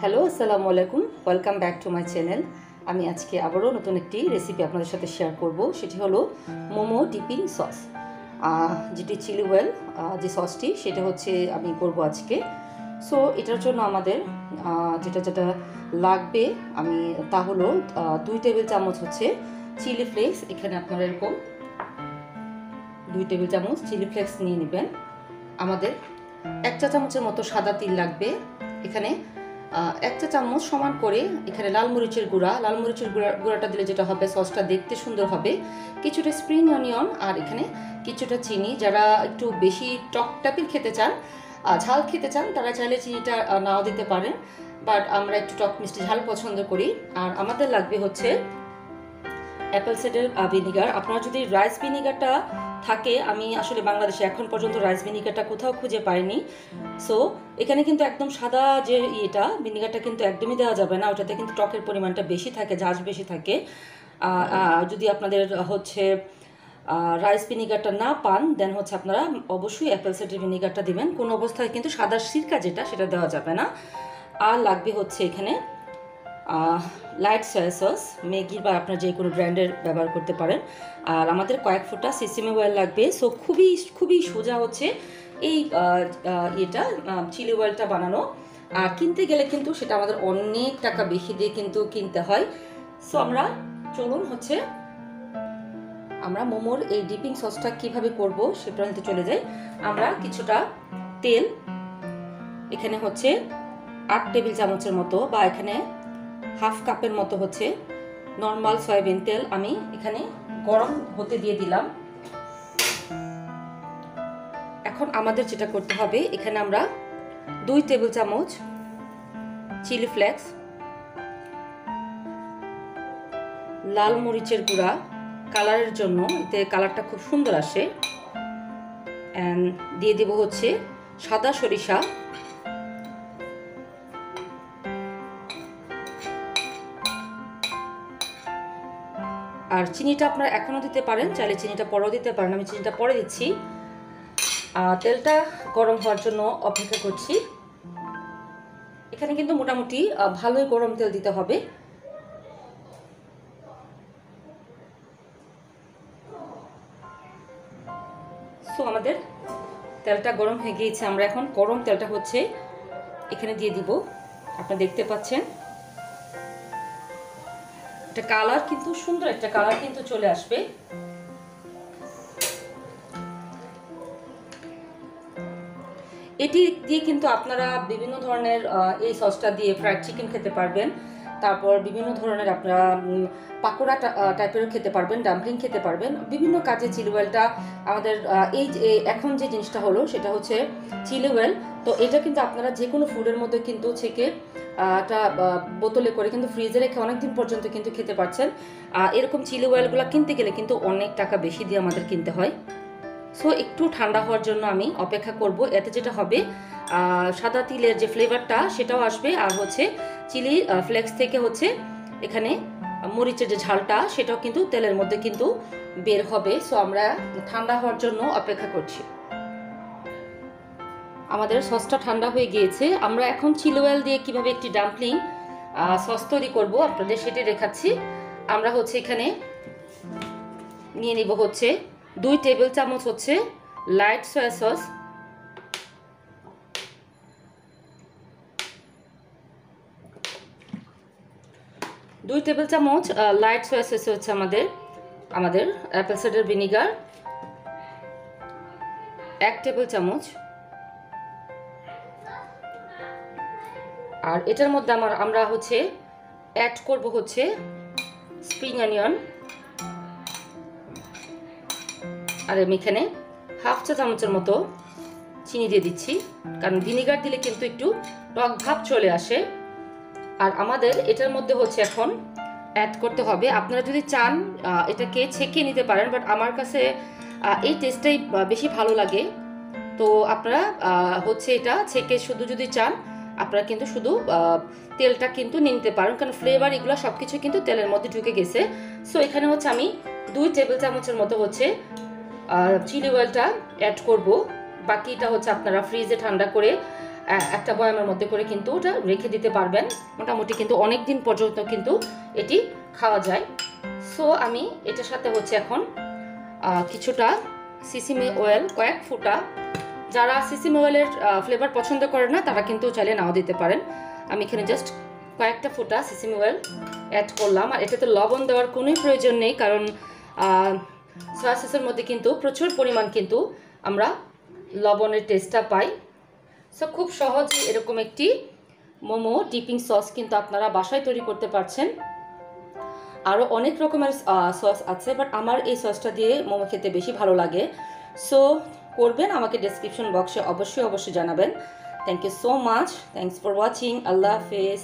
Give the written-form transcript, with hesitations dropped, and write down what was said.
Hello, আসসালামু আলাইকুম। Welcome back to my channel. আমি আজকে আবারও নতুন একটি রেসিপি আপনাদের সাথে শেয়ার করব। সেটি হলো মোমো ডিপিং সস, যেটি চিলি ওয়েল যে সসটি সেটা হচ্ছে আমি করব আজকে। সো এটার জন্য আমাদের যেটা লাগবে আমি তা হলো 2 টেবিল চামচ হচ্ছে চিলি ফ্লেক্স। এখানে আপনারা এরকম 2 টেবিল চামচ চিলি ফ্লেক্স নিয়ে নেবেন। আমাদের 1 চা চামচের মতো সাদা তিল লাগবে। এখানে 1 চা চামচ সমান করে এখানে লাল মরিচের গুঁড়াটা দিলে যেটা হবে সসটা দেখতে সুন্দর হবে। কিছুটা স্প্রিং অনিয়ন আর এখানে কিছুটা চিনি। যারা একটু বেশি টক টাইপের খেতে চান, ঝাল খেতে চান, তারা চাইলে চিনিটা নাও দিতে পারেন, বাট আমরা একটু টক মিষ্টি ঝাল পছন্দ করি। আর আমাদের লাগবে হচ্ছে অ্যাপেল সাইডার ভিনিগার। আপনারা যদি রাইস ভিনিগারটা থাকে, আমি আসলে বাংলাদেশে এখন পর্যন্ত রাইস ভিনিগারটা কোথাও খুঁজে পাইনি। সো এখানে কিন্তু একদম সাদা যে ভিনিগারটা কিন্তু একদমই দেওয়া যাবে না, ওটাতে কিন্তু টকের পরিমাণটা বেশি থাকে, ঝাঁজ বেশি থাকে। যদি আপনাদের হচ্ছে রাইস ভিনিগারটা না পান, দেন হচ্ছে আপনারা অবশ্যই অ্যাপেল সাইডার ভিনিগারটা দিবেন। কোনো অবস্থায় কিন্তু সাদা সিরকা সেটা দেওয়া যাবে না। আর লাগবে হচ্ছে এখানে লাইট সয়া সস, ম্যাগির বা আপনার যে কোনো ব্র্যান্ডের ব্যবহার করতে পারেন। আর আমাদের কয়েক ফোঁটা সিসিমি অয়েল লাগবে। সো খুবই সোজা হচ্ছে এই চিলি অয়েলটা বানানো। আর কিনতে গেলে কিন্তু সেটা আমাদের অনেক টাকা বেশি দিয়ে কিন্তু কিনতে হয়। সো চলুন হচ্ছে আমরা মোমোর এই ডিপিং সসটা কিভাবে করব সে প্রণালীতে চলে যাই। আমরা কিছুটা তেল, এখানে হচ্ছে 8 টেবিল চামচের মতো, বা এখানে হাফ কাপের মতো হচ্ছে নর্মাল সয়াবিন তেল আমি এখানে গরম হতে দিয়ে দিলাম। এখন আমাদের যেটা করতে হবে, এখানে আমরা 2 টেবিল চামচ চিলি ফ্লেক্স, লাল মরিচের গুঁড়া কালারের জন্য, এতে কালারটা খুব সুন্দর আসে, এন্ড দিয়ে দেব হচ্ছে সাদা সরিষা, আর চিনিটা আপনারা এখনও দিতে পারেন, চাইলে চিনিটা পরেও দিতে পারেন। আমি চিনিটা পরে দিচ্ছি। তেলটা গরম হওয়ার জন্য অপেক্ষা করছি। এখানে কিন্তু মোটামুটি ভালোই গরম তেল দিতে হবে। সো আমাদের তেলটা গরম হয়ে গিয়েছে। আমরা এখন গরম তেলটা হচ্ছে এখানে দিয়ে দিব। আপনারা দেখতে পাচ্ছেন একটা কালার, কিন্তু সুন্দর একটা কালার কিন্তু চলে আসবে। এটি দিয়ে কিন্তু আপনারা বিভিন্ন ধরনের এই সসটা দিয়ে ফ্রাইড চিকেন খেতে পারবেন, তারপর বিভিন্ন ধরনের আপনারা পাকোড়া টাইপেরও খেতে পারবেন, ডাম্পলিং খেতে পারবেন, বিভিন্ন কাজে চিলি ওয়েলটা আমাদের এখন যে জিনিসটা হলো সেটা হচ্ছে চিলি ওয়েল। তো এটা কিন্তু আপনারা যে কোনো ফুডের মধ্যে কিন্তু ছেঁকে একটা বোতলে করে কিন্তু ফ্রিজে রেখে অনেকদিন পর্যন্ত কিন্তু খেতে পারছেন। এরকম চিলি ওয়েলগুলো কিনতে গেলে কিন্তু অনেক টাকা বেশি দিয়ে আমাদের কিনতে হয়। সো একটু ঠান্ডা হওয়ার জন্য আমি অপেক্ষা করব। এতে যেটা হবে, সাদা তিলের যে ফ্লেভারটা সেটাও আসবে, আর হচ্ছে চিলি ফ্লেক্স থেকে হচ্ছে এখানে মরিচের যে ঝালটা সেটাও কিন্তু তেলের মধ্যে কিন্তু বের হবে। সো আমরা ঠান্ডা হওয়ার জন্য অপেক্ষা করছি। আমাদের সসটা ঠান্ডা হয়ে গিয়েছে। আমরা এখন চিলি ওয়েল দিয়ে কিভাবে একটি ডাম্পলিং সস তৈরি করব আপনাদের সেটি দেখাচ্ছি। আমরা হচ্ছে এখানে নিয়ে নিব হচ্ছে 2 টেবিল চামচ হচ্ছে লাইট সয়া সস, 2 টেবিল চামচ লাইট সয়া সস হচ্ছে আমাদের অ্যাপেল সাইডার ভিনিগার 1 টেবিল চামচ, আর এটার মধ্যে আমরা হচ্ছে অ্যাড করব হচ্ছে স্প্রিং অনিয়ন, আর আমি এখানে হাফ চা চামচের মতো চিনি দিয়ে দিচ্ছি, কারণ ভিনিগার দিলে কিন্তু একটু টক ভাব চলে আসে। আর আমাদের এটার মধ্যে হচ্ছে এখন অ্যাড করতে হবে, আপনারা যদি চান এটাকে ছেঁকে নিতে পারেন, বাট আমার কাছে এই টেস্টটাই বেশি ভালো লাগে। তো আপনারা হচ্ছে এটা ছেঁকে শুধু যদি চান, আপনারা কিন্তু শুধু তেলটা কিন্তু নিতে পারেন, কারণ ফ্লেভার এগুলো সব কিছু কিন্তু তেলের মধ্যে ঢুকে গেছে। সো এখানে হচ্ছে আমি 2 টেবিল চামচের মতো হচ্ছে চিলি অয়েলটা অ্যাড করব। বাকিটা হচ্ছে আপনারা ফ্রিজে ঠান্ডা করে একটা বয়ামের মধ্যে করে কিন্তু ওটা রেখে দিতে পারবেন। মোটামুটি কিন্তু অনেক দিন পর্যন্ত কিন্তু এটি খাওয়া যায়। সো আমি এটার সাথে হচ্ছে এখন কিছুটা সিসিমি অয়েল, কয়েক ফোঁটা, যারা সিসিমি অয়েলের ফ্লেভার পছন্দ করে না তারা কিন্তু চাইলে নাও দিতে পারেন। আমি এখানে জাস্ট কয়েকটা ফোঁটা সিসিমি অয়েল অ্যাড করলাম। আর এটাতে লবণ দেওয়ার কোনোই প্রয়োজন নেই, কারণ সয়া সসের মধ্যে কিন্তু প্রচুর পরিমাণ কিন্তু আমরা লবণের টেস্টটা পাই। সো খুব সহজে এরকম একটি মোমো ডিপিং সস কিন্তু আপনারা বাসায় তৈরি করতে পারছেন। আরও অনেক রকমের সস আছে, বাট আমার এই সসটা দিয়ে মোমো খেতে বেশি ভালো লাগে। সো করবেন, আমাকে ডেসক্রিপশন বক্সে অবশ্যই জানাবেন। Thank you so much, thanks for watching, আল্লাহ হাফেজ।